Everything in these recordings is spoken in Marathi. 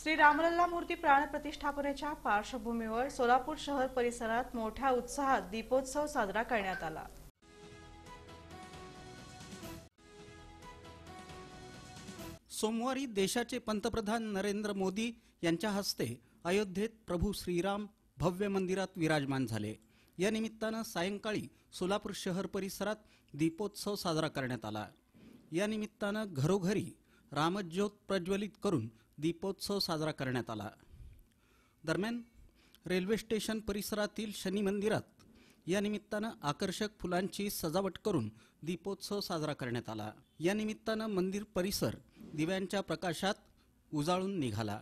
श्री रामलल्ला मूर्ती प्राण प्रतिष्ठापनेच्या पार्श्वभूमीवर सोलापूर शहर परिसरात मोठ्या उत्साहात दीपोत्सव साजरा करण्यात आला। सोमवारी देशाचे पंतप्रधान नरेंद्र मोदी यांच्या हस्ते अयोध्येत प्रभू श्रीराम भव्य मंदिरात विराजमान झाले। या निमित्ताने सायंकाळी सोलापूर शहर परिसरात दीपोत्सव साजरा करण्यात आला। या निमित्ताने घरोघरी रामज्योत प्रज्वलित करून दीपोत्सव साजरा करण्यात आला। दरम्यान रेल्वे स्टेशन परिसरातील शनी मंदिरात या निमित्ताने आकर्षक फुलांची सजावट करून दीपोत्सव साजरा करण्यात आला। या निमित्ताने मंदिर परिसर दिव्यांच्या प्रकाशात उजाळून निघाला।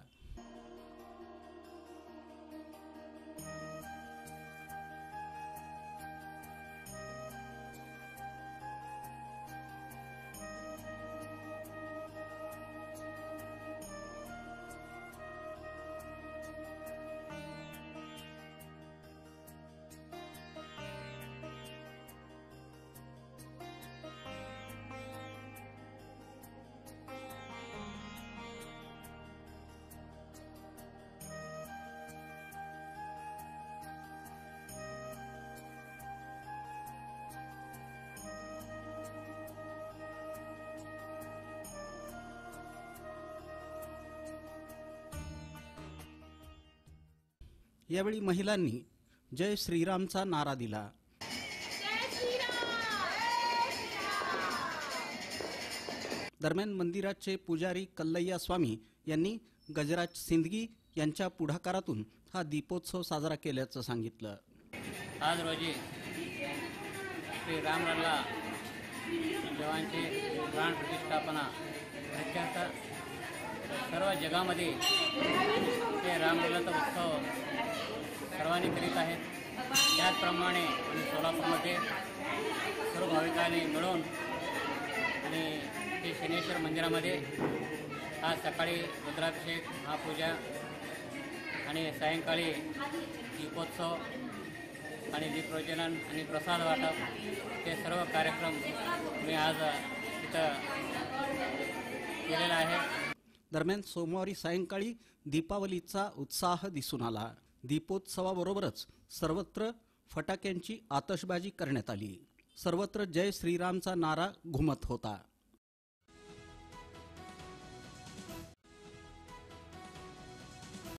यावेळी महिलांनी जय श्रीरामचा नारा दिला। दरम्यान मंदिराचे पुजारी कल्लैया स्वामी यांनी गजराज सिंदगी यांच्या पुढाकारातून हा दीपोत्सव साजरा केल्याचं सांगितलं। आज रोजी श्री रामलल्ला देवांची प्राण प्रतिष्ठापना प्रख्यात सर्व जगामध्ये ते रामलल्लाचा उत्सव सर्वांनी करीत आहेत। त्याचप्रमाणे सोलापूरमध्ये सर्व भाविकांनी मिळून आणि ते शनेश्वर मंदिरामध्ये आज सकाळी रुद्राभिषेक महापूजा आणि सायंकाळी दीपोत्सव आणि दीपप्रज्वलन आणि प्रसाद वाटप हे सर्व कार्यक्रम मी आज इथं केलेला आहे। दरम्यान सोमवारी सायंकाळी दीपावलीचा उत्साह दिसून आला। दीपोत्सवाबरोबरच सर्वत्र फटाक्यांची आतषबाजी करण्यात आली। सर्वत्र जय श्रीरामचा नारा घुमत होता।